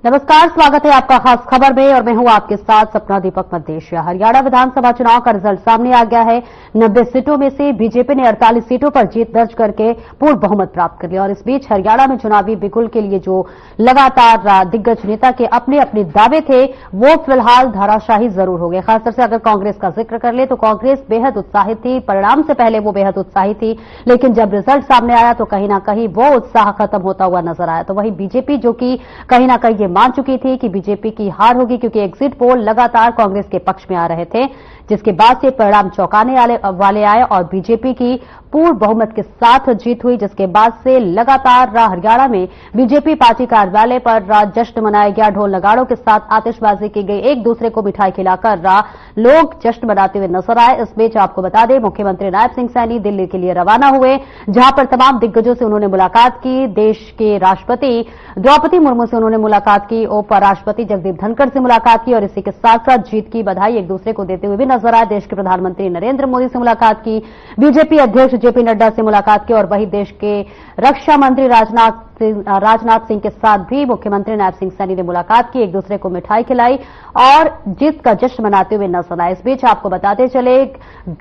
नमस्कार, स्वागत है आपका खास खबर में और मैं हूं आपके साथ सपना दीपक मदेशिया। हरियाणा विधानसभा चुनाव का रिजल्ट सामने आ गया है। 90 सीटों में से बीजेपी ने 48 सीटों पर जीत दर्ज करके पूर्ण बहुमत प्राप्त कर लिया और इस बीच हरियाणा में चुनावी बिगुल के लिए जो लगातार दिग्गज नेता के अपने अपने दावे थे वो फिलहाल धराशाही जरूर हो गए। खासतौर से अगर कांग्रेस का जिक्र कर ले तो कांग्रेस बेहद उत्साहित थी, परिणाम से पहले वो बेहद उत्साहित थी, लेकिन जब रिजल्ट सामने आया तो कहीं ना कहीं वो उत्साह खत्म होता हुआ नजर आया। तो वहीं बीजेपी जो कि कहीं ना कहीं मान चुकी थी कि बीजेपी की हार होगी क्योंकि एग्जिट पोल लगातार कांग्रेस के पक्ष में आ रहे थे, जिसके बाद से परिणाम चौंकाने वाले आए और बीजेपी की पूर्ण बहुमत के साथ जीत हुई, जिसके बाद से लगातार हरियाणा में बीजेपी पार्टी कार्यालय पर जश्न मनाया गया। ढोल नगाड़ों के साथ आतिशबाजी की गई, एक दूसरे को मिठाई खिलाकर लोग जश्न मनाते हुए नजर आए। इस बीच आपको बता दें मुख्यमंत्री नायब सिंह सैनी दिल्ली के लिए रवाना हुए, जहां पर तमाम दिग्गजों से उन्होंने मुलाकात की। देश के राष्ट्रपति द्रौपदी मुर्मू से उन्होंने मुलाकात की, उपराष्ट्रपति जगदीप धनखड़ से मुलाकात की और इसी के साथ साथ जीत की बधाई एक दूसरे को देते हुए भी नजर आए। देश के प्रधानमंत्री नरेंद्र मोदी से मुलाकात की, बीजेपी अध्यक्ष जेपी नड्डा से मुलाकात की और वहीं देश के रक्षा मंत्री राजनाथ सिंह के साथ भी मुख्यमंत्री नायब सिंह सैनी ने मुलाकात की, एक दूसरे को मिठाई खिलाई और जीत का जश्न मनाते हुए नजर आए। इस बीच आपको बताते चले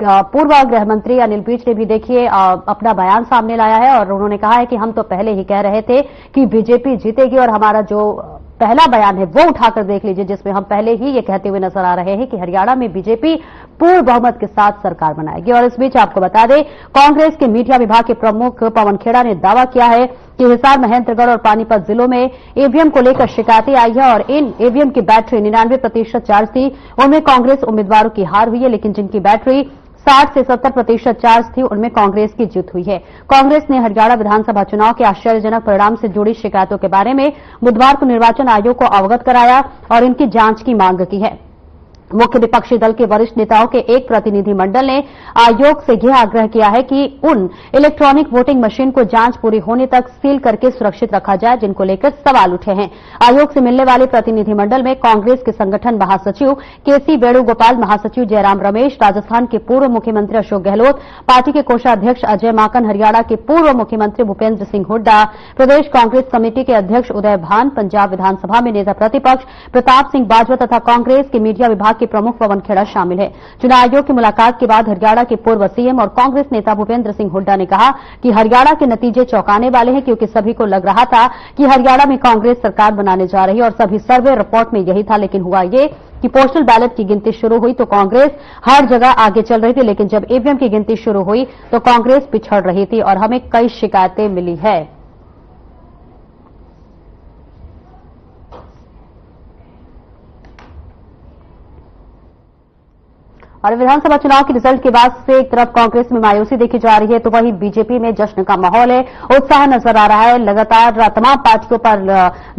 पूर्व गृह मंत्री अनिल विज ने भी देखिए अपना बयान सामने लाया है और उन्होंने कहा है कि हम तो पहले ही कह रहे थे कि बीजेपी जीतेगी और हमारा जो पहला बयान है वो उठाकर देख लीजिए, जिसमें हम पहले ही ये कहते हुए नजर आ रहे हैं कि हरियाणा में बीजेपी पूर्ण बहुमत के साथ सरकार बनाएगी। और इस बीच आपको बता दें कांग्रेस के मीडिया विभाग के प्रमुख पवन खेड़ा ने दावा किया है कि हिसार, महेंद्रगढ़ और पानीपत जिलों में ईवीएम को लेकर शिकायतें आई है और इन ईवीएम की बैटरी 99% चार्ज थी, उनमें कांग्रेस उम्मीदवारों की हार हुई है, लेकिन जिनकी बैटरी 60 से 70% चार्ज थी उनमें कांग्रेस की जीत हुई है। कांग्रेस ने हरियाणा विधानसभा चुनाव के आश्चर्यजनक परिणाम से जुड़ी शिकायतों के बारे में बुधवार को निर्वाचन आयोग को अवगत कराया और इनकी जांच की मांग की है। मुख्य विपक्षी दल के वरिष्ठ नेताओं के एक प्रतिनिधि मंडल ने आयोग से यह आग्रह किया है कि उन इलेक्ट्रॉनिक वोटिंग मशीन को जांच पूरी होने तक सील करके सुरक्षित रखा जाए, जिनको लेकर सवाल उठे हैं। आयोग से मिलने वाले प्रतिनिधि मंडल में कांग्रेस के संगठन महासचिव केसी वेणुगोपाल, महासचिव जयराम रमेश, राजस्थान के पूर्व मुख्यमंत्री अशोक गहलोत, पार्टी के कोषाध्यक्ष अजय माकन, हरियाणा के पूर्व मुख्यमंत्री भूपेंद्र सिंह हुड्डा, प्रदेश कांग्रेस कमेटी के अध्यक्ष उदय भान, पंजाब विधानसभा में नेता प्रतिपक्ष प्रताप सिंह बाजवा तथा कांग्रेस के मीडिया विभाग के प्रमुख पवन खेड़ा शामिल है। चुनाव आयोग की मुलाकात के बाद हरियाणा के पूर्व सीएम और कांग्रेस नेता भूपेंद्र सिंह हुड्डा ने कहा कि हरियाणा के नतीजे चौंकाने वाले हैं, क्योंकि सभी को लग रहा था कि हरियाणा में कांग्रेस सरकार बनाने जा रही है और सभी सर्वे रिपोर्ट में यही था, लेकिन हुआ ये कि पोस्टल बैलेट की गिनती शुरू हुई तो कांग्रेस हर जगह आगे चल रही थी, लेकिन जब ईवीएम की गिनती शुरू हुई तो कांग्रेस पिछड़ रही थी और हमें कई शिकायतें मिली है। और विधानसभा चुनाव के रिजल्ट के बाद से एक तरफ कांग्रेस में मायूसी देखी जा रही है तो वहीं बीजेपी में जश्न का माहौल है, उत्साह नजर आ रहा है। लगातार तमाम पार्टियों पर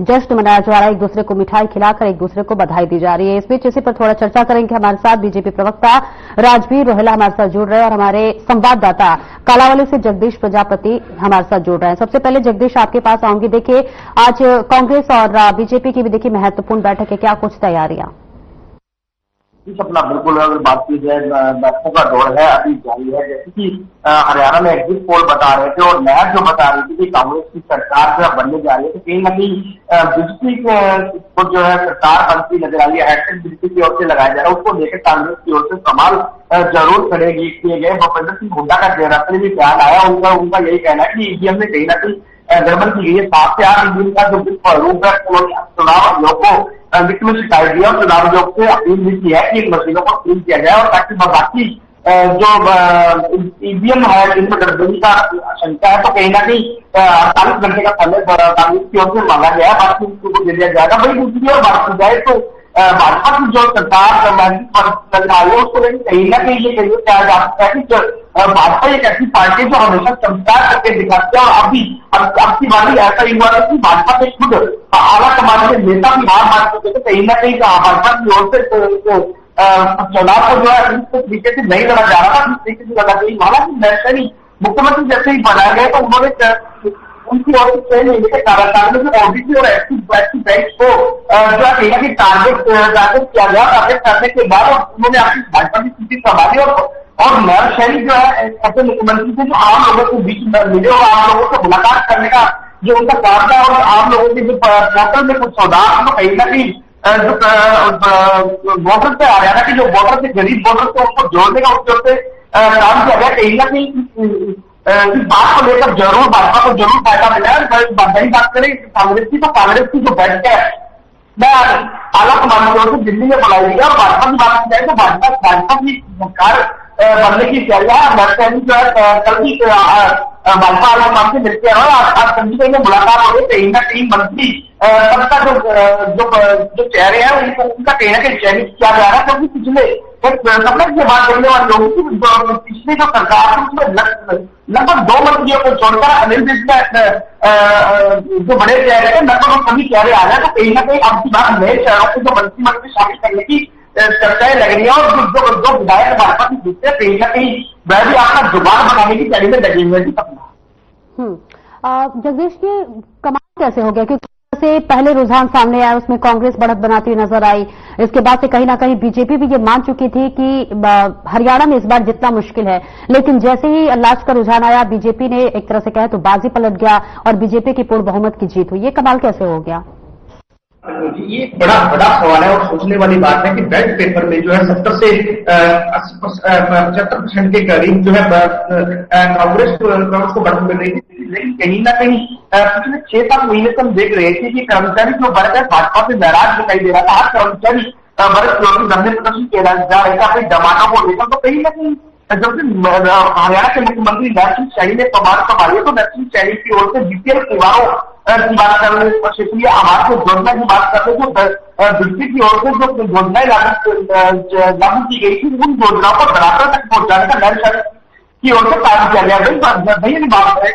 जश्न मनाया जा रहा है, एक दूसरे को मिठाई खिलाकर एक दूसरे को बधाई दी जा रही है। इस बीच इसी पर थोड़ा चर्चा करेंगे। हमारे साथ बीजेपी प्रवक्ता राजवीर रोहेला हमारे साथ जुड़ रहे हैं और हमारे संवाददाता कालावली से जगदीश प्रजापति हमारे साथ जुड़ रहे हैं। सबसे पहले जगदीश आपके पास आऊंगी। देखिए आज कांग्रेस और बीजेपी की भी देखिए महत्वपूर्ण बैठक है, क्या कुछ तैयारियां? अपना बिल्कुल अगर बात की जाए बैठकों का दौर है अभी जारी है। जैसे कि हरियाणा में एग्जिट पोल बता रहे थे और महज जो बता रही थी कि कांग्रेस की सरकार जो है बनने जा रही है, तो कहीं ना कहीं बीजेपी को जो है सरकार बनती नजर आ रही है, हैशटैग बीजेपी की ओर से लगाया जा रहा है, उसको लेकर कांग्रेस की ओर से सवाल जरूर खड़े किए गए। भूपेंद्र सिंह हुड्डा का रात्रि भी बयान आया, उनका यही कहना है कि ईवीएम में कहीं ना कहीं गड़बड़ की गई है। 7 से 8 ईवीएम का जो रूपरेखा उन्होंने चुनाव आयोग को वित्त में शिकायत दिया और चुनाव आयोग से अपील भी की है कि इन मशीनों को सील किया जाए और ताकि बाकी जो ईवीएम है जिनमें गड़बड़ी का आशंका है तो कहीं ना कहीं 48 घंटे का समय कांग्रेस की ओर से मांगा गया है, बाकी उनको दे दिया जाएगा। वही दूसरी ओर बात की जाए तो भाजपा की जो सरकार नजर आ रही है उसको लेकर कहीं ना कहीं ये कहिए क्या जा सकता है कि भाजपा एक ऐसी पार्टी जो हमेशा चमत्कार करके दिखाती है और अब की बात ऐसा ही हुआ है कि भाजपा के खुद आला कमान के नेता भी हार मान चुके थे। कहीं ना कहीं भाजपा की ओर से चुनाव को जो है इस तरीके से नहीं लड़ा जा रहा था, जिस तरीके से लड़ा गई। हालांकि नैसरी मुख्यमंत्री जैसे ही बनाया गया तो उन्होंने उनकी ओर से लेने के कारण ओबीसी और एससी बैंक को जो है कहीं ना कहीं टारगेट किया गया। टारगेट करने के बाद उन्होंने अपनी भाजपा की स्थिति संभाली और नर शैली जो है ऐसे मुख्यमंत्री थे जो आम लोगों के बीच मिले और आम लोगों से मुलाकात करने का जो उनका काम था और आम लोगों के जो पोर्टल में कुछ सौदार तो कहीं ना कहीं जो बॉर्डर पे हरियाणा के जो बॉर्डर से गरीब बॉर्डर से उनको जोड़ने का उस से काम किया गया। कहीं ना कहीं इस बात को लेकर जरूर भाजपा को जरूर फायदा मिला है। वही बात करें कांग्रेस की, तो कांग्रेस की जो बैठक है मैं आला कमान की ओर से दिल्ली में बुलाई गई और भाजपा की बात की जाए तो भाजपा की सरकार बनने की तैयारी जो है कल भी भाजपा आला कमान से मिलते हैं और आज संजय में मुलाकात हो गई। कहीं ना कहीं मंत्री सबका जो चेहरे हैं उनका कहीं ना कहीं चयनित किया जा रहा है, क्योंकि पिछले सपने से बात करने वाले लोगों की पिछले जो सरकार है उसमें लगभग 2 मंत्रियों को छोड़कर अनिल विज जो बड़े चेहरे हैं लगभग सभी चेहरे आ रहे हैं। तो कहीं ना कहीं अब की बात नए चेहरों को जो मंत्रिमंडल शामिल करने की चर्चाएं लग रही है और जो विधायक भाजपा की जीतते हैं कहीं ना कहीं वह भी अपना जुबान बनाने की तैयारी में लगे हुए हैं। जगदीश, ये कमाल कैसे हो गया? क्योंकि से पहले रुझान सामने आया उसमें कांग्रेस बढ़त बनाती हुई नजर आई, इसके बाद से कहीं ना कहीं बीजेपी भी ये मान चुकी थी कि हरियाणा में इस बार जितना मुश्किल है, लेकिन जैसे ही लास्ट का रुझान आया बीजेपी ने एक तरह से कहे तो बाजी पलट गया और बीजेपी की पूर्ण बहुमत की जीत हुई। ये कमाल कैसे हो गया? ये बड़ा सवाल है और सोचने वाली बात है कि बैलेट पेपर में जो है 70 से 75% के करीब जो है कांग्रेस को बढ़त मिल रही थी। लेकिन कहीं ना कहीं पिछले 6-7 महीने से हम देख रहे थे कि कर्मचारी जो वर्ग है भाजपा से नाराज दिखाई दे रहा था। हर कर्मचारी वर्ग की धरने प्रदर्शन किया जा रहा है अपने जमानों को लेकर। तो कहीं ना कहीं जब से हरियाणा के मुख्यमंत्री नरसिंह सैनी ने कमान संभाली तो नरसिंह सैनी की ओर से बीपीएल परिवारों की बात कर रहे हैं, क्षेत्रीय आवास योजना की बात कर रहे हैं, जो बिजली की ओर से जो योजनाएं लागू की गई थी उन योजनाओं को धरातल तक पहुंचाने का नरसिंह की ओर से कार्य किया गया। भैया की बात करें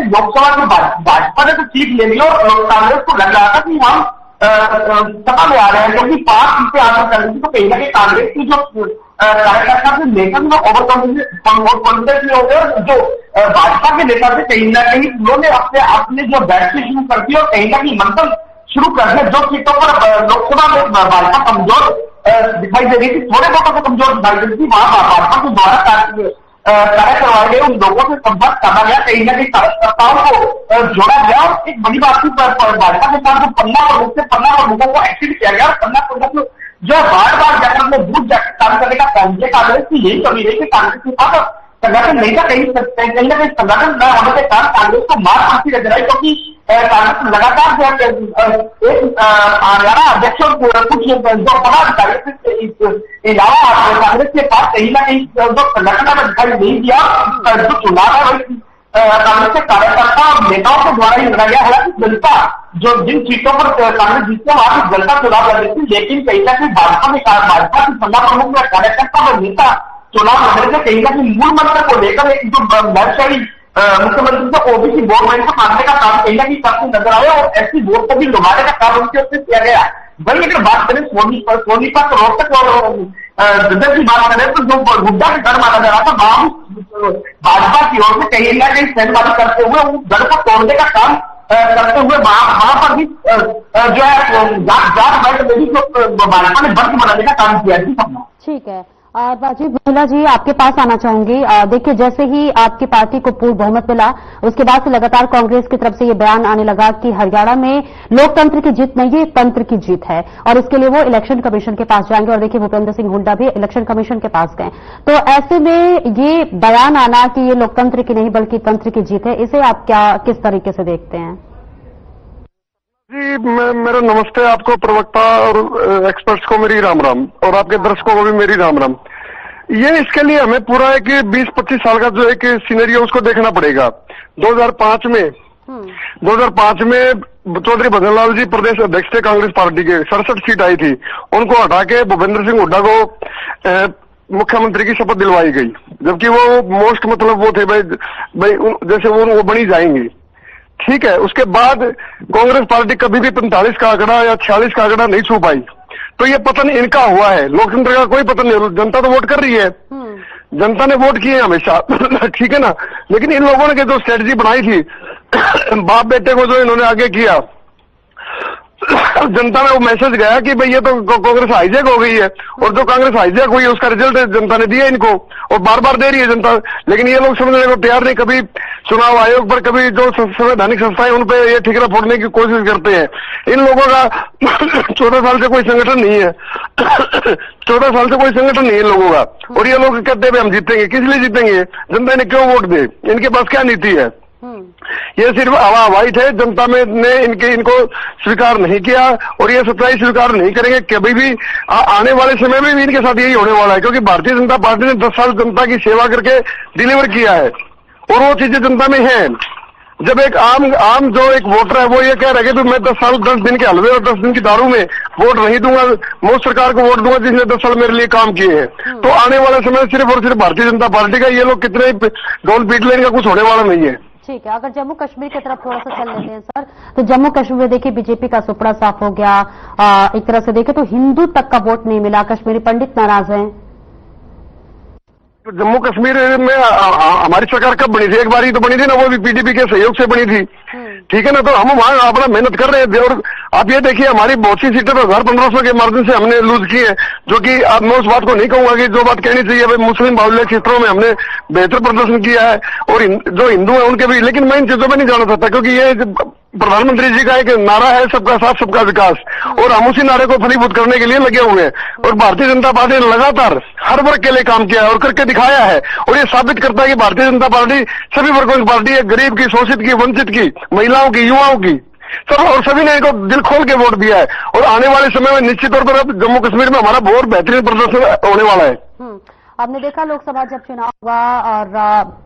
लोकसभा की भाजपा ने तो सीट ले ली और कांग्रेस को लग रहा था कि हम सभा में आ रहे हैं, क्योंकि 5 सीटें हासिल कर ली थी। तो कहीं ना कहीं कांग्रेस की जो कार्यकर्ता से लेकर वो ओवर कॉन्फिडेंस में हो गए और जो भाजपा के नेता थे कहीं ना कहीं उन्होंने अपने जो बैठकें शुरू कर दी और कहीं ना कहीं मंथन शुरू कर दिया। जो सीटों पर लोकसभा में भाजपा कमजोर दिखाई दे रही थी, थोड़े वोटों को कमजोर दिखाई दे रही थी, वहां भाजपा के द्वारा कार्य करवाए गए उन लोगों से संपर्क करा गया, कहीं ना कहीं कार्यकर्ताओं को जोड़ा गया और एक बड़ी बात थी भाजपा के साथ जो 15 लोगों को एक्टिव किया गया और 15 जो बार जाकर अपने बूथ जाकर काम करने का कांग्रेस की यही कमी रही कि कांग्रेस के पास संगठन नहीं था। कहीं ना कहीं संगठन न होने के कारण कांग्रेस को मार खाती नजर आई, क्योंकि कांग्रेस लगातार जो एक हरियाणा अध्यक्ष और कुछ जो पदाधिकारी के अलावा कांग्रेस के पास कहीं ना कहीं जो संगठन दिखाई नहीं दिया। जो चुनाव है वही कांग्रेस के कार्यकर्ता और नेताओं के द्वारा ही लड़ा गया। हालांकि जनता जो जिन सीटों पर कांग्रेस जीतते वहां की जनता चुनाव लड़ रही थी, लेकिन कहीं ना कहीं भाजपा की संघ प्रमुख में कार्यकर्ता और नेता चुनाव लड़ने के कहीं ना कहीं मूल मंत्र को लेकर एक जो नक्शली मुख्यमंत्री से ओबीसी वोट बैंक को काटने का काम कहीं ना कहीं करते नजर आया और ऐसी वोट को भी लुभाने का काम उनकी ओर से किया गया। वही अगर बात करें सोनीपत रोहतक और जगह की बात करें तो जो गुड्डा का गढ़ माना जा रहा था वहां भाजपा की ओर से कहीं ना कहीं सेंधबाजी करते हुए उस गढ़ को तोड़ने का काम करते हुए वहां पर भी जो है जाट बैठ में भी भाजपा ने वर्ग बनाने का काम किया। ठीक है, राजीव महिला जी आपके पास आना चाहूंगी। देखिए, जैसे ही आपकी पार्टी को पूर्ण बहुमत मिला उसके बाद से लगातार कांग्रेस की तरफ से ये बयान आने लगा कि हरियाणा में लोकतंत्र की जीत नहीं, ये तंत्र की जीत है और इसके लिए वो इलेक्शन कमीशन के पास जाएंगे। और देखिए, भूपेंद्र सिंह हुड्डा भी इलेक्शन कमीशन के पास गए। तो ऐसे में ये बयान आना कि ये लोकतंत्र की नहीं बल्कि तंत्र की जीत है, इसे आप किस तरीके से देखते हैं? जी, मेरा नमस्ते आपको, प्रवक्ता और एक्सपर्ट्स को मेरी राम राम और आपके दर्शकों को भी मेरी राम राम। ये इसके लिए हमें पूरा एक 20-25 साल का जो एक सीनरियो उसको देखना पड़ेगा। 2005 में चौधरी भजनलाल जी प्रदेश अध्यक्ष थे कांग्रेस पार्टी के, 67 सीट आई थी, उनको हटा के भूपेंद्र सिंह हुड्डा को मुख्यमंत्री की शपथ दिलवाई गई, जबकि वो मोस्ट मतलब वो थे भाई जैसे वो बनी जाएंगी। ठीक है, उसके बाद कांग्रेस पार्टी कभी भी 45 का आंकड़ा या 46 का आंकड़ा नहीं छू पाई। तो ये पतन इनका हुआ है, लोकतंत्र का कोई पतन नहीं। जनता तो वोट कर रही है, जनता ने वोट किए हमेशा ठीक है ना, लेकिन इन लोगों ने जो स्ट्रेटजी बनाई थी बाप बेटे को जो इन्होंने आगे किया जनता में वो मैसेज गया कि भाई ये तो कांग्रेस हाईजैक हो गई है, और जो कांग्रेस हाईजैक हुई है उसका रिजल्ट जनता ने दिया इनको, और बार बार दे रही है जनता। लेकिन ये लोग समझने को तैयार नहीं, कभी चुनाव आयोग पर, कभी जो संवैधानिक संस्थाएं उन पे ये ठिकरा फोड़ने की कोशिश करते हैं। इन लोगों का 14 साल से कोई संगठन नहीं है 14 साल से कोई संगठन नहीं है इन लोगों का, और ये लोग कहते हैं हम जीतेंगे। किस लिए जीतेंगे? जनता ने क्यों वोट दे? इनके पास क्या नीति है? ये सिर्फ हवाई थे, जनता में ने इनको स्वीकार नहीं किया, और ये सच्चाई स्वीकार नहीं करेंगे कभी भी। आने वाले समय में भी इनके साथ यही होने वाला है, क्योंकि भारतीय जनता पार्टी ने 10 साल जनता की सेवा करके डिलीवर किया है, और वो चीजें जनता में है। जब एक आम जो एक वोटर है वो ये कह रहा है कि मैं 10 साल 10 दिन के हलवे और 10 दिन की दारू में वोट नहीं दूंगा, मोदी सरकार को वोट दूंगा जिसने 10 साल मेरे लिए काम किए हैं, तो आने वाले समय सिर्फ और सिर्फ भारतीय जनता पार्टी का, ये लोग कितने ढोल पीट लेने का कुछ होने वाला नहीं है। ठीक है, अगर जम्मू कश्मीर की तरफ थोड़ा सा चल लेते हैं सर, तो जम्मू कश्मीर में देखिए बीजेपी का सुपड़ा साफ हो गया। एक तरह से देखें तो हिंदू तक का वोट नहीं मिला, कश्मीरी पंडित नाराज हैं। जम्मू कश्मीर में हमारी सरकार कब बनी थी? एक बार ही तो बनी थी ना, वो भी पीडीपी के सहयोग से बनी थी, ठीक है ना। तो हम वहां अपना मेहनत कर रहे थे, और आप ये देखिए हमारी बहुत सी सीटें तो 1500 के मार्जिन से हमने लूज की है, जो कि अब मैं उस बात को नहीं कहूंगा कि जो बात कहनी चाहिए, मुस्लिम बाहुल्य क्षेत्रों में हमने बेहतर प्रदर्शन किया है, और जो हिंदू है उनके भी। लेकिन मैं इन चीजों में नहीं जाना चाहता, क्योंकि ये प्रधानमंत्री जी का एक नारा है, सबका साथ सबका विकास, और हम उसी नारे को फलीभूत करने के लिए लगे हुए हैं। और भारतीय जनता पार्टी ने लगातार हर वर्ग के लिए काम किया है और करके दिखाया है, और ये साबित करता है कि भारतीय जनता पार्टी सभी वर्गों की पार्टी है, गरीब की, शोषित की, वंचित की, महिलाओं की, युवाओं की, सब, और सभी ने इनको दिल खोल के वोट दिया है। और आने वाले समय में निश्चित तौर पर अब जम्मू कश्मीर में हमारा बहुत बेहतरीन प्रदर्शन होने वाला है। आपने देखा लोकसभा जब चुनाव हुआ और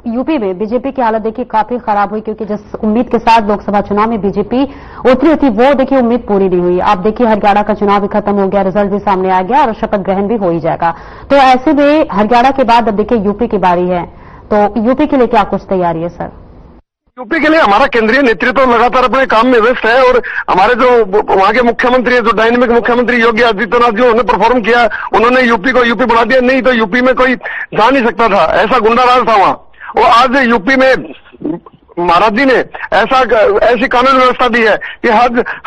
यूपी में बीजेपी की हालत देखिए काफी खराब हुई, क्योंकि जिस उम्मीद के साथ लोकसभा चुनाव में बीजेपी उतरी थी वो देखिए उम्मीद पूरी नहीं हुई। आप देखिए हरियाणा का चुनाव भी खत्म हो गया, रिजल्ट भी सामने आ गया और शपथ ग्रहण भी हो ही जाएगा। तो ऐसे में हरियाणा के बाद अब देखिए यूपी की बारी है, तो यूपी के लिए क्या कुछ तैयारी है सर? यूपी के लिए हमारा केंद्रीय नेतृत्व लगातार अपने काम में व्यस्त है, और हमारे जो वहां के मुख्यमंत्री है, जो डायनेमिक मुख्यमंत्री योगी आदित्यनाथ जी, उन्होंने परफॉर्म किया, उन्होंने यूपी को यूपी बना दिया। नहीं तो यूपी में कोई जा नहीं सकता था, ऐसा गुंडा राज था वहां। और आज यूपी में महाराज जी ने ऐसी कानून व्यवस्था दी है कि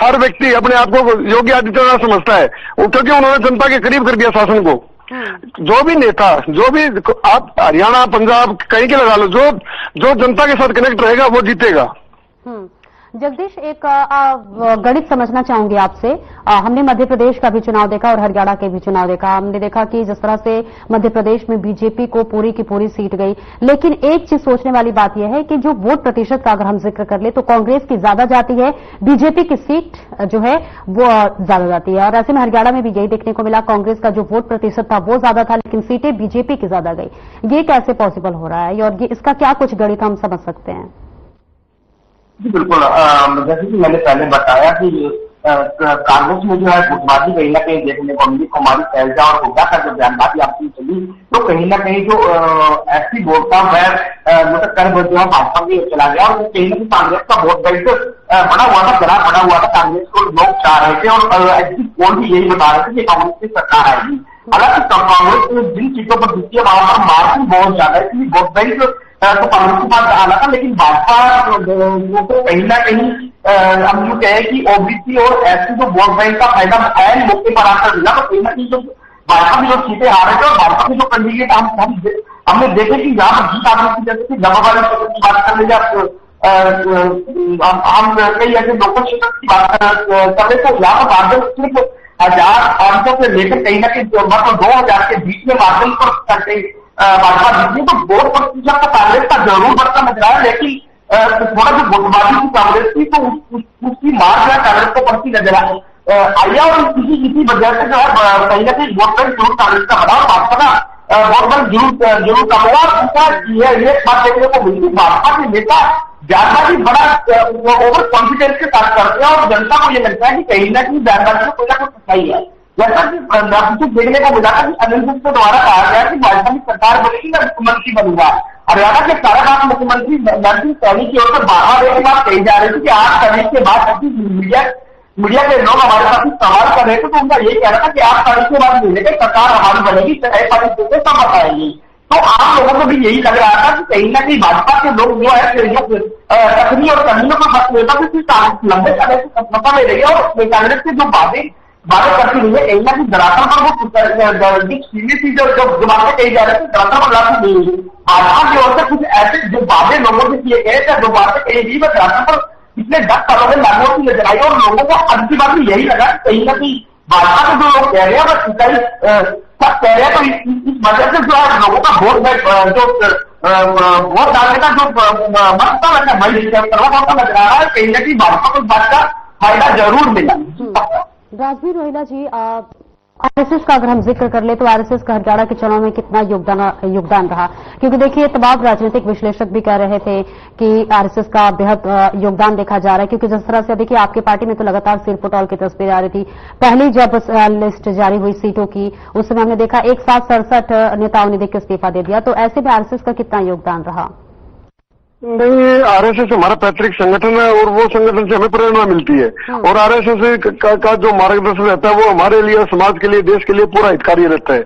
हर व्यक्ति अपने आप को योगी आदित्यनाथ समझता है, क्योंकि उन्होंने जनता के करीब कर दिया शासन को। जो भी नेता, जो भी आप हरियाणा, पंजाब कहीं के लगा लो, जो जनता के साथ कनेक्ट रहेगा वो जीतेगा। जगदीश, एक गणित समझना चाहूंगी आपसे। हमने मध्य प्रदेश का भी चुनाव देखा और हरियाणा के भी चुनाव देखा। हमने देखा कि जिस तरह से मध्य प्रदेश में बीजेपी को पूरी की पूरी सीट गई, लेकिन एक चीज सोचने वाली बात यह है कि जो वोट प्रतिशत का अगर हम जिक्र कर ले तो कांग्रेस की ज्यादा जाती है, बीजेपी की सीट जो है वो ज्यादा जाती है। और ऐसे में हरियाणा में भी यही देखने को मिला, कांग्रेस का जो वोट प्रतिशत था वो ज्यादा था, लेकिन सीटें बीजेपी की ज्यादा गई। ये कैसे पॉसिबल हो रहा है, और इसका क्या कुछ गणित हम समझ सकते हैं? जी बिल्कुल, जैसे कि मैंने पहले बताया कि कांग्रेस में जो है गुटबाजी कहीं ना कहीं देखने को मिली। कुमारी शैलजा और हुड्डा का जो बयानबाजी आपकी चली, तो कहीं ना कहीं जो एससी वोट का वह मतलब कर जो है भाजपा में चला गया, और कहीं ना कहीं कांग्रेस का वोट बैंक बड़ा हुआ था, ग्राफ बड़ा हुआ था। कांग्रेस को लोग चाह रहे थे, और एग्जिट पोल भी यही बता रहे थे कि कांग्रेस की सरकार आएगी। हालांकि कांग्रेस जिन सीटों पर जीती है वहां पर मार्जिन बहुत ज्यादा है, इसलिए वोट बैंक तो कांग्रेस के पास आना था। लेकिन भाजपा को कहीं ना कहीं हम यूँ कहें कि ओबीसी और एससी जो वोट बैंक का फायदा उठाया मौके पर आकर मिला, तो कहीं ना कहीं जो भाजपा की जो सीटें आ रहे थे और भाजपा के जो कैंडिडेट हमने देखे कि यहाँ पर जीत आने की, जैसे कि जमावारी क्षेत्र की बात कर लीजिए, हम कई ऐसे लोकल क्षेत्र की बात कर रहे, तो यहाँ पर मार्जिन सिर्फ 1500 से लेकर कहीं ना कहीं 2000 के बीच में मार्जिन पर भाजपा जीती। तो वोट प्रतिशत तो कांग्रेस का जरूर बढ़ता नजर आया, लेकिन थोड़ा जो गुटबाजी की कांग्रेस की, तो उसकी मार जो है कांग्रेस को पड़ती नजर आई, और इसी वजह से जो है कहीं ना कहीं वोट बैंक जरूर कांग्रेस का बढ़ा और भाजपा का वोट बैंक जरूर कम हुआ। दूसरा ये बात देखने को मिली, भाजपा के नेता बयानबाजी बड़ा ओवर कॉन्फिडेंस के साथ करते हैं, और जनता को यह लगता है कि कहीं ना कहीं बयानबाजी में कोई ना कोई सच्चाई है। जैसा कि देखने को मिला था कि अनिल विज के द्वारा कहा गया कि भाजपा की सरकार बनेगी, मैं मुख्यमंत्री बनूंगा। हरियाणा के सारानाथ मुख्यमंत्री नरसिंह सैनी की ओर से बार एक बात कही जा रही थी कि आज तारीख के बाद मीडिया के लोग हमारे साथ सवाल कर रहे थे, तो उनका यही कहना था कि आज तारीख के बाद मिलने की सरकार हमारी बनेगी, चाहे पार्टी सब बताएंगी। तो आम लोगों को भी यही लग रहा था कि कहीं ना कहीं भाजपा के लोग जो है जो तकनी और कर्मियों को बस नेता से लंबे समय से सत्ता में रही है और कांग्रेस के जो बातें करती रही है, कहीं ना कहीं धरातल पर वो सीरियसली जो बातें कही जा रही थी धरातल पर लागू नहीं हुई। भाजपा की ओर से कुछ ऐसे जो वादे लोगों से किए गए थे, जो बातें कही गई वह धरातल पर पिछले 10 सालों में लागू होती नजर आई और लोगों को अब की बात में यही लगा कि कहीं ना कहीं भाजपा के जो लोग कह रहे हैं वह सिंचाई सब कह रहे हैं। तो इस वजह से जो है लोगों का वोट डालने का जो मत नजर आ रहा है, कहीं ना कहीं भाजपा को इस बात का फायदा जरूर मिला। राजवीर रोहिला जी, आरएसएस का अगर हम जिक्र कर ले तो आरएसएस का हरियाणा के चुनाव में कितना योगदान रहा, क्योंकि देखिए तमाम राजनीतिक विश्लेषक भी कह रहे थे कि आरएसएस का बेहद योगदान देखा जा रहा है, क्योंकि जिस तरह से देखिए आपके पार्टी में तो लगातार सिर पटौल की तस्वीर आ रही थी। पहली जब लिस्ट जारी हुई सीटों की उस समय हमने देखा 167 नेताओं ने देखकर इस्तीफा दे दिया, तो ऐसे में आरएसएस का कितना योगदान रहा? नहीं, आरएसएस हमारा पैतृक संगठन है और वो संगठन से हमें प्रेरणा मिलती है और आरएसएस का जो मार्गदर्शन रहता है वो हमारे लिए, समाज के लिए, देश के लिए पूरा हितकारी रहता है।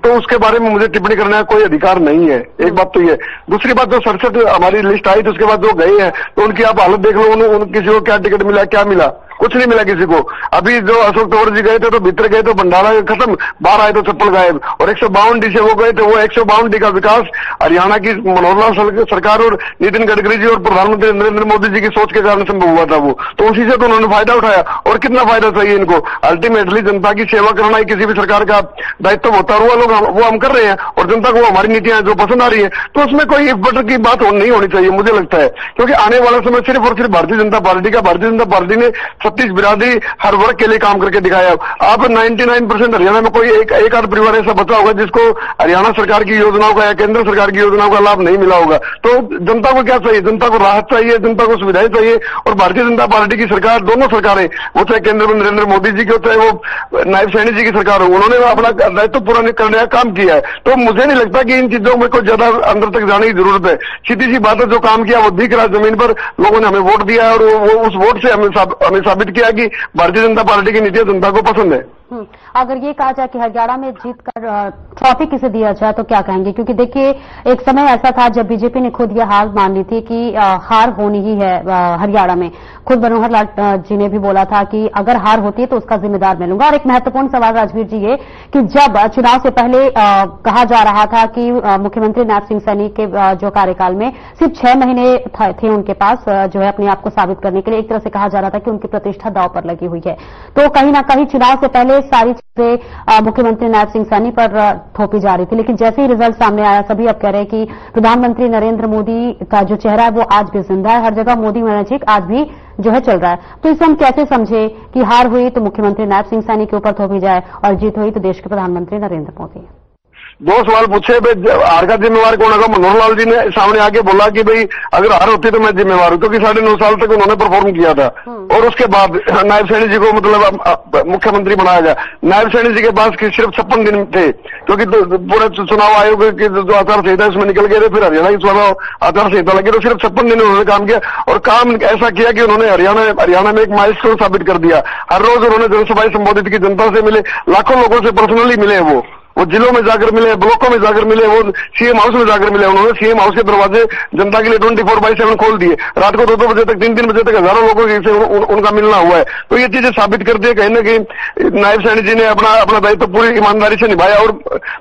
तो उसके बारे में मुझे टिप्पणी करने का कोई अधिकार नहीं है। एक बात तो ये, दूसरी बात जो 67 हमारी लिस्ट आई तो उसके बाद जो गए हैं तो उनकी आप हालत देख लो, किसी को क्या टिकट मिला, क्या मिला, कुछ नहीं मिला किसी को। अभी जो अशोक तंवर जी गए थे तो भीतर गए तो भंडारा खत्म, बाहर आए तो चप्पल गायब। और 152 डी से वो गए थे, वो 152 डी का विकास हरियाणा की मनोहर लाल सरकार और नितिन गडकरी जी और प्रधानमंत्री नरेंद्र मोदी जी की सोच के कारण संभव हुआ था। वो तो उसी से तो उन्होंने फायदा उठाया। और कितना फायदा चाहिए इनको? अल्टीमेटली जनता की सेवा करना ही किसी भी सरकार का दायित्व होता है, वो हम कर रहे हैं और जनता को हमारी नीतियां जो पसंद आ रही है तो उसमें कोई इफ बट की बात नहीं होनी चाहिए मुझे लगता है। क्योंकि आने वाला समय सिर्फ और सिर्फ भारतीय जनता पार्टी ने 36 बिरादरी हर वर्ग के लिए काम करके दिखाया। आप 99% हरियाणा में कोई एक आध परिवार ऐसा बचा होगा जिसको हरियाणा सरकार की योजनाओं का या केंद्र सरकार की योजनाओं का लाभ नहीं मिला होगा। तो जनता को क्या चाहिए? जनता को राहत चाहिए, जनता को सुविधाएं चाहिए। और भारतीय जनता पार्टी की सरकार, दोनों सरकारें, वो चाहे केंद्र में नरेंद्र मोदी जी की हो चाहे वो नायब सैनी जी की सरकार हो, उन्होंने अपना दायित्व पूरा करने का काम किया है। तो मुझे नहीं लगता कि इन चीजों में कोई ज्यादा अंदर तक जाने की जरूरत है। सीधी सी बात है, जो काम किया वो दिख रहा है जमीन पर, लोगों ने हमें वोट दिया है और वो उस वोट से हमें साबित किया कि भारतीय जनता पार्टी की नीतियां जनता को पसंद है। अगर ये कहा जाए कि हरियाणा में जीतकर ट्रॉफी किसे दिया जाए तो क्या कहेंगे? क्योंकि देखिए एक समय ऐसा था जब बीजेपी ने खुद ये हार मान ली थी कि हार होनी ही है हरियाणा में। खुद मनोहर लाल जी ने भी बोला था कि अगर हार होती है तो उसका जिम्मेदार मैं लूंगा। और एक महत्वपूर्ण सवाल राजवीर जी ये कि जब चुनाव से पहले कहा जा रहा था कि मुख्यमंत्री नायब सिंह सैनी के जो कार्यकाल में सिर्फ 6 महीने थे उनके पास जो है अपने आप को साबित करने के लिए, एक तरह से कहा जा रहा था कि उनकी प्रतिष्ठा दांव पर लगी हुई है। तो कहीं ना कहीं चुनाव से पहले सारी चीजें मुख्यमंत्री नायब सिंह सैनी पर थोपी जा रही थी, लेकिन जैसे ही रिजल्ट सामने आया सभी अब कह रहे हैं कि प्रधानमंत्री नरेंद्र मोदी का जो चेहरा है वो आज भी जिंदा है, हर जगह मोदी मैजिक आज भी जो है चल रहा है। तो इसे हम कैसे समझे कि हार हुई तो मुख्यमंत्री नायब सिंह सैनी के ऊपर थोपी जाए और जीत हुई तो देश के प्रधानमंत्री नरेंद्र मोदी? दो सवाल पूछे। हार का जिम्मेवार कौन होगा? मनोहर लाल जी ने सामने आके बोला कि भाई अगर हार होती तो मैं जिम्मेवार हूं, क्योंकि 9.5 साल तक उन्होंने परफॉर्म किया था। और उसके बाद नायब सैनी जी को मतलब मुख्यमंत्री बनाया गया। नायब सैनी जी के पास सिर्फ 56 दिन थे, क्योंकि पूरे चुनाव आयोग की जो आचार संहिता उसमें निकल गए थे, फिर हरियाणा की चुनाव आचार संहिता लगी तो सिर्फ 56 दिन उन्होंने काम किया। और काम ऐसा किया कि उन्होंने हरियाणा में एक माइलस्टोन साबित कर दिया। हर रोज उन्होंने जनसभाएं संबोधित की, जनता से मिले, लाखों लोगों से पर्सनली मिले। वो जिलों में जाकर मिले, ब्लॉकों में जाकर मिले, वो सीएम हाउस में जाकर मिले। उन्होंने सीएम हाउस के दरवाजे जनता के लिए 24/7 खोल दिए। रात को 2-2 बजे तक, 3-3 बजे तक हजारों लोगों से उनका मिलना हुआ है। तो ये चीजें साबित कर दी कहीं ना कहीं नायब सैनी जी ने अपना दायित्व पूरी ईमानदारी से निभाया। और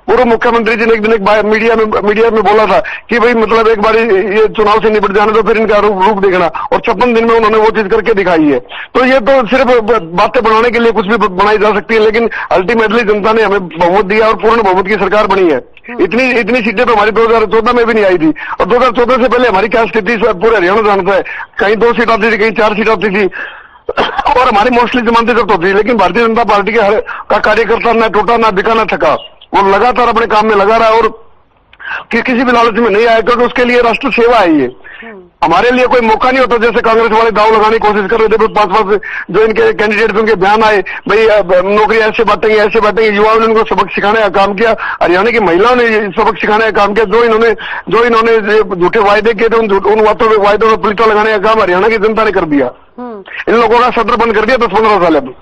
पूर्व मुख्यमंत्री जी ने एक दिन मीडिया में बोला था कि भाई मतलब एक बार ये चुनाव से निपट जाने तो फिर इनका रूप देखना, और 56 दिन में उन्होंने वो चीज करके दिखाई है। तो ये तो सिर्फ बातें बनाने के लिए कुछ भी बनाई जा सकती है, लेकिन अल्टीमेटली जनता ने हमें बहुमत दिया और पूर्ण बहुमत की सरकार बनी है। इतनी सीटें तो हमारी 2014 में भी नहीं आई थी। और 2014 से पहले हमारी क्या स्थिति पूरे हरियाणा जानता है, कहीं 2 सीट आती थी, कहीं 4 सीट आती थी और हमारी मोस्टली जमानतें जब्त होती थी। लेकिन भारतीय जनता पार्टी का कार्यकर्ता ना टूटा, ना बिका, ना थका। वो लगातार अपने काम में लगा रहा है और किसी भी लालच में नहीं आया, क्योंकि उसके लिए राष्ट्र सेवा है। ये हमारे लिए कोई मौका नहीं होता, जैसे कांग्रेस वाले दाव लगाने की कोशिश कर रहे थे। 5 जो इनके कैंडिडेट उनके बयान आए, भाई नौकरी ऐसे बांटेंगे, युवाओं ने उनको सबक सिखाने का काम किया, हरियाणा की महिलाओं ने सबक सिखाने का काम किया। जो इन्होंने झूठे वायदे किए थे उन वायदों में पुलिटा लगाने का काम हरियाणा की जनता ने कर दिया। इन लोगों का सत्र बंद कर दिया 10-15 साल अब।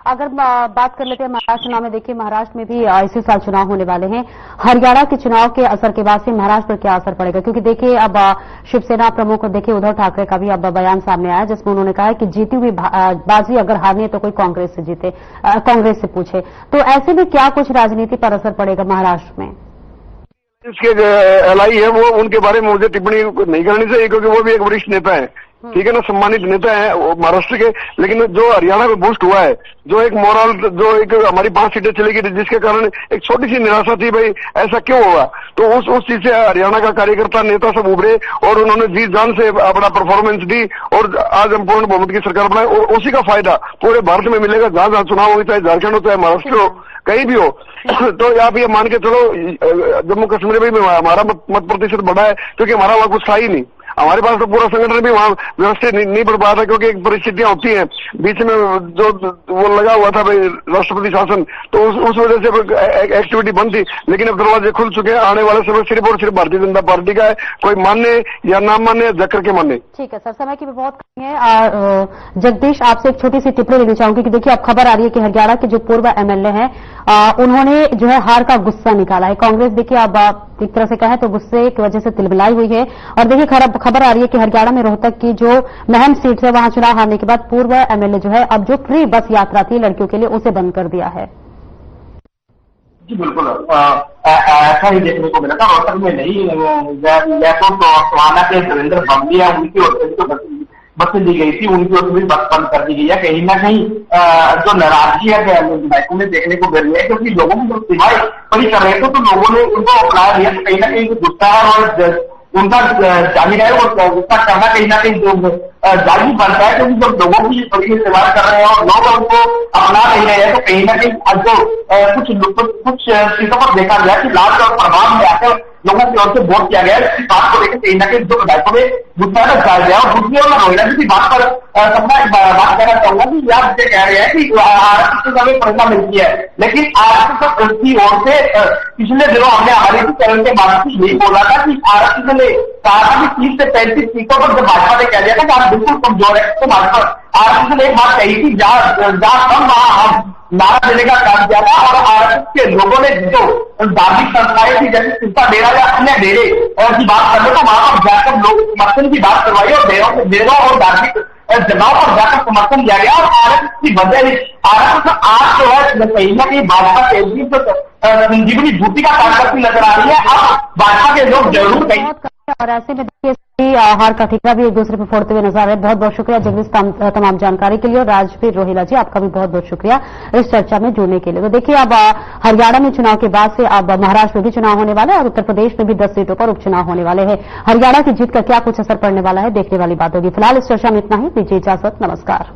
अगर बात कर लेते हैं महाराष्ट्र चुनाव में, देखिए महाराष्ट्र में भी इसी साल चुनाव होने वाले हैं। हरियाणा के चुनाव के असर के बाद से महाराष्ट्र पर क्या असर पड़ेगा, क्योंकि देखिए अब शिवसेना प्रमुख देखिए उद्धव ठाकरे का भी अब बयान सामने आया जिसमें उन्होंने कहा है कि जीती हुई बाजी अगर हारनी है तो कोई कांग्रेस से जीते, कांग्रेस से पूछे। तो ऐसे में क्या कुछ राजनीति पर असर पड़ेगा महाराष्ट्र में? इसके एलआई है वो, उनके बारे में मुझे टिप्पणी नहीं करनी चाहिए क्योंकि वो भी एक वरिष्ठ नेता है, ठीक है ना, सम्मानित नेता है महाराष्ट्र के। लेकिन जो हरियाणा में बूस्ट हुआ है, जो एक मोरल, जो एक हमारी 5 सीटें चली गई जिसके कारण एक छोटी सी निराशा थी, भाई ऐसा क्यों हुआ, तो उस चीज से हरियाणा का कार्यकर्ता नेता सब उभरे और उन्होंने जी जान से अपना परफॉर्मेंस दी और आज हम पूर्ण बहुमत की सरकार बनाए और उसी का फायदा पूरे भारत में मिलेगा। जहां जहां चुनाव हो, चाहे झारखंड हो चाहे महाराष्ट्र हो, कहीं भी हो। तो आप ये मान के चलो जम्मू कश्मीर में भी हमारा मत प्रतिशत बढ़ा है क्योंकि हमारा वहां कुछ था ही नहीं। हमारे पास तो पूरा संगठन भी वहां व्यवस्थित नहीं बढ़ पाया था क्योंकि एक परिस्थितियां होती हैं बीच में जो वो लगा हुआ था भाई राष्ट्रपति शासन, तो उस वजह से एक्टिविटी बंद थी। लेकिन अब दरवाजे खुल चुके हैं, आने वाले समय सिर्फ और सिर्फ भारतीय जनता पार्टी का है, कोई माने या ना माने जक्कर के माने। ठीक है सर, समय की भी बहुत कमी है। जगदीश, आपसे एक छोटी सी टिप्पणी लेनी चाहूंगी कि देखिए अब खबर आ रही है कि हरियाणा के जो पूर्व एमएलए हैं उन्होंने जो है हार का गुस्सा निकाला है। कांग्रेस देखिए अब एक तरह से कहें तो गुस्से की वजह से तिलमिलाई हुई है और देखिए खबर आ रही है कि हरियाणा में रोहतक की जो महम सीट है वहां चुनाव हारने के बाद पूर्व एमएलए जो है अब जो फ्री बस यात्रा थी लड़कियों के लिए उसे बंद कर दिया है। जी बिल्कुल, ऐसा ही देखने को मिला था रोहतक में नहीं। या तो टोहाना के देवेंद्र बमलिया उनकी ओर से जो बसें दी गई थी उनकी ओर से भी बस बंद कर दी गई है। कहीं ना कहीं जो नाराजगी है विधायकों में देखने को मिल रही है क्योंकि लोगों की जब सेवाएं बड़ी कर रहे थे तो लोगों ने उनको अपना लिया, तो कहीं ना कहीं गुस्सा और उनका जाहिर है वो गुस्सा करना कहीं ना कहीं जो जाहिर बनता है क्योंकि जब लोगों की बड़ी सेवा कर रहे हैं और लोग उनको अपना नहीं रहे हैं तो कहीं ना कहीं आज जो कुछ चीजों पर देखा गया कि लाभ और प्रभाव में आकर लोगों की ओर से वोट किया गया है। इस बात को लेकर कहीं ना कहीं जो विधायकों में गुस्सा जाया गया और दूसरी ओर मैं रोहिला जी की बात पर सबका बात करना चाहूंगा कि आप मुझे कह रहे हैं कि आरक्षण हमें प्रेरणा मिलती है, लेकिन आरक्षण की ओर से पिछले दिनों हमने हमारे चरण के बाद यही बोला था कि आरक्षण ने कहा था कि 30 से 35 सीटों पर जब भाजपा ने कह दिया था कि आप बिल्कुल कमजोर है तो भाजपा आरक्षण एक बात कही थी जहां कम वहां हम नारा देने का काम किया था और आरक्षण के लोगों ने जो धार्मिक संस्थाएं थी जैसे शिल्पा डेरा या अन्य डेरे की बात कर लो तो वहां पर जाकर लोग समर्थन की बात करवाई और डेरों और धार्मिक जगहों पर जाकर समर्थन किया गया और आरक्षण की वजह आरक्षण आज जो है कहीं ना कहीं भाजपा के संजीवनी बूटी का काम करती नजर आ रही है। अब भाजपा के लोग जरूर कहीं और ऐसे में देखिए हार का ठिकरा भी एक दूसरे पर फोड़ते हुए नजर आ रहे हैं। बहुत बहुत शुक्रिया जगदीश तमाम जानकारी के लिए और राजवीर रोहिला जी आपका भी बहुत बहुत शुक्रिया इस चर्चा में जुड़ने के लिए। तो देखिए अब हरियाणा में चुनाव के बाद से अब महाराष्ट्र में भी चुनाव होने वाला है और उत्तर प्रदेश में भी 10 सीटों पर उपचुनाव होने वाले हैं। हरियाणा की जीत का क्या कुछ असर पड़ने वाला है देखने वाली बात होगी। फिलहाल इस चर्चा में इतना ही, दीजिए इजाजत, नमस्कार।